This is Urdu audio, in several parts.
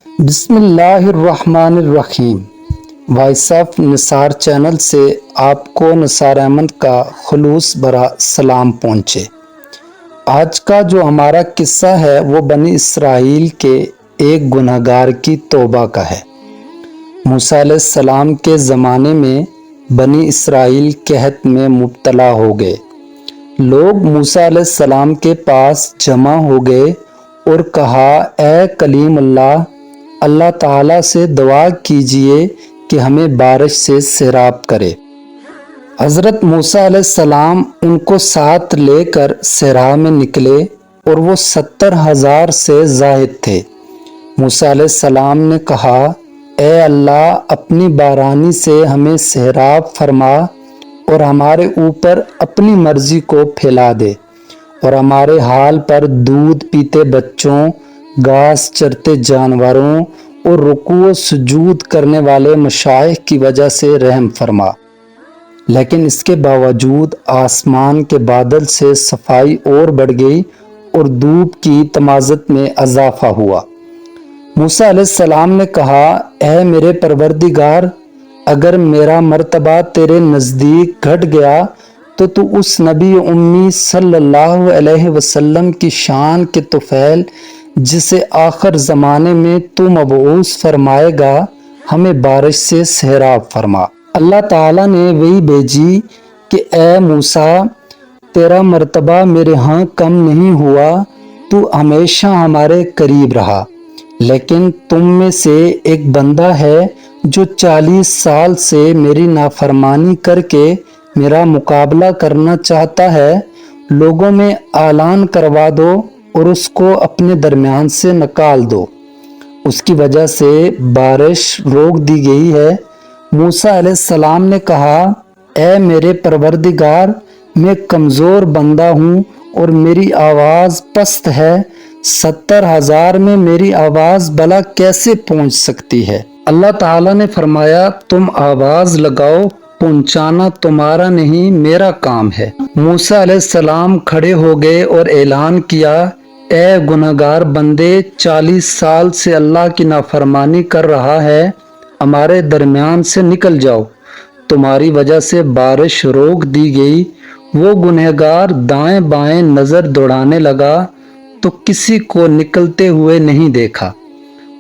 بسم اللہ الرحمن الرحیم۔ وائس آف نثار چینل سے آپ کو نثار احمد کا خلوص بھرا سلام پہنچے۔ آج کا جو ہمارا قصہ ہے وہ بنی اسرائیل کے ایک گنہگار کی توبہ کا ہے۔ موسیٰ علیہ السلام کے زمانے میں بنی اسرائیل قحط میں مبتلا ہو گئے۔ لوگ موسیٰ علیہ السلام کے پاس جمع ہو گئے اور کہا، اے کلیم اللہ، اللہ تعالیٰ سے دعا کیجئے کہ ہمیں بارش سے سیراب کرے۔ حضرت موسیٰ علیہ السلام ان کو ساتھ لے کر صحرا میں نکلے اور وہ 70,000 سے زائد تھے۔ موسیٰ علیہ السلام نے کہا، اے اللہ، اپنی بارانی سے ہمیں سیراب فرما اور ہمارے اوپر اپنی مرضی کو پھیلا دے اور ہمارے حال پر دودھ پیتے بچوں، گھاس چرتے جانوروں اور رکوع و سجود کرنے والے مشائخ کی وجہ سے رحم فرما۔ لیکن اس کے باوجود آسمان کے بادل سے صفائی اور بڑھ گئی اور دھوپ کی تمازت میں اضافہ ہوا۔ موسیٰ علیہ السلام نے کہا، اے میرے پروردگار، اگر میرا مرتبہ تیرے نزدیک گھٹ گیا تو اس نبی امی صلی اللہ علیہ وسلم کی شان کے طفیل جسے آخر زمانے میں تو مبعوث فرمائے گا، ہمیں بارش سے سیراب فرما۔ اللہ تعالیٰ نے وحی بھیجی کہ اے موسیٰ، تیرا مرتبہ میرے ہاں کم نہیں ہوا، تو ہمیشہ ہمارے قریب رہا، لیکن تم میں سے ایک بندہ ہے جو 40 سال سے میری نافرمانی کر کے میرا مقابلہ کرنا چاہتا ہے۔ لوگوں میں اعلان کروا دو اور اس کو اپنے درمیان سے نکال دو۔ اس کی وجہ سے بارش روک دی گئی ہے۔ موسیٰ علیہ السلام نے کہا، اے میرے پروردگار، میں کمزور بندہ ہوں اور میری آواز پست ہے۔ 70,000 میں میری آواز بھلا کیسے پہنچ سکتی ہے؟ اللہ تعالیٰ نے فرمایا، تم آواز لگاؤ، پہنچانا تمہارا نہیں میرا کام ہے۔ موسیٰ علیہ السلام کھڑے ہو گئے اور اعلان کیا، اے گنہگار بندے، 40 سال سے اللہ کی نافرمانی کر رہا ہے، ہمارے درمیان سے نکل جاؤ۔ تمہاری وجہ سے بارش روک دی گئی۔ وہ گنہگار دائیں بائیں نظر دوڑانے لگا تو کسی کو نکلتے ہوئے نہیں دیکھا۔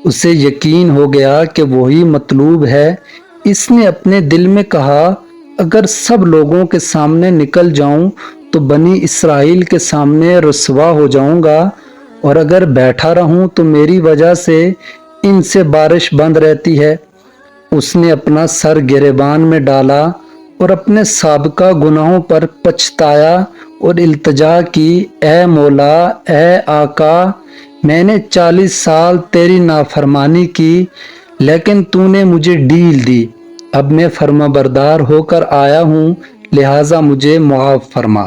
اسے یقین ہو گیا کہ وہی مطلوب ہے۔ اس نے اپنے دل میں کہا، اگر سب لوگوں کے سامنے نکل جاؤں تو بنی اسرائیل کے سامنے رسوا ہو جاؤں گا، اور اگر بیٹھا رہوں تو میری وجہ سے ان سے بارش بند رہتی ہے۔ اس نے اپنا سر گریبان میں ڈالا اور اپنے سابقہ گناہوں پر پچھتایا اور التجا کی، اے مولا، اے آقا، میں نے 40 سال تیری نافرمانی کی، لیکن تو نے مجھے ڈھیل دی۔ اب میں فرما بردار ہو کر آیا ہوں، لہٰذا مجھے معاف فرما۔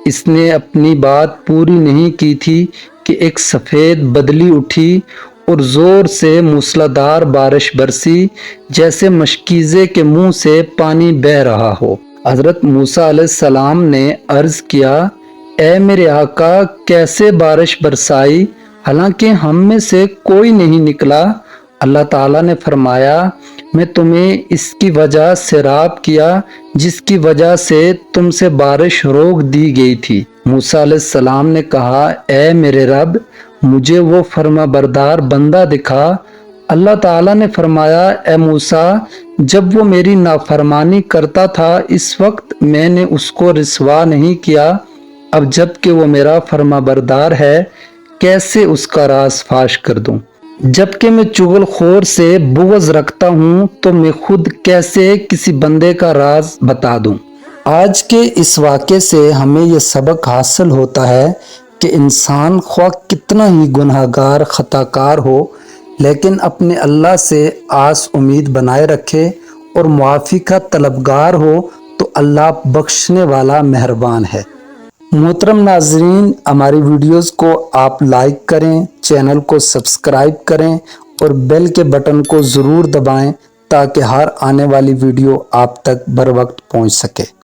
اس نے اپنی بات پوری نہیں کی تھی کہ ایک سفید بدلی اٹھی اور زور سے موسلادھار بارش برسی، جیسے مشکیزے کے منہ سے پانی بہہ رہا ہو۔ حضرت موسیٰ علیہ السلام نے عرض کیا، اے میرے آقا، کیسے بارش برسائی حالانکہ ہم میں سے کوئی نہیں نکلا؟ اللہ تعالیٰ نے فرمایا، میں تمہیں اس کی وجہ سیراب کیا جس کی وجہ سے تم سے بارش روک دی گئی تھی۔ موسیٰ علیہ السلام نے کہا، اے میرے رب، مجھے وہ فرما بردار بندہ دکھا۔ اللہ تعالیٰ نے فرمایا، اے موسیٰ، جب وہ میری نافرمانی کرتا تھا اس وقت میں نے اس کو رسوا نہیں کیا، اب جب کہ وہ میرا فرما بردار ہے کیسے اس کا راز فاش کر دوں؟ جبکہ میں چغل خور سے بغض رکھتا ہوں تو میں خود کیسے کسی بندے کا راز بتا دوں؟ آج کے اس واقعے سے ہمیں یہ سبق حاصل ہوتا ہے کہ انسان خواہ کتنا ہی گناہ گار خطا کار ہو، لیکن اپنے اللہ سے آس امید بنائے رکھے اور معافی کا طلبگار ہو تو اللہ بخشنے والا مہربان ہے۔ محترم ناظرین، ہماری ویڈیوز کو آپ لائک کریں، چینل کو سبسکرائب کریں اور بیل کے بٹن کو ضرور دبائیں تاکہ ہر آنے والی ویڈیو آپ تک بر وقت پہنچ سکے۔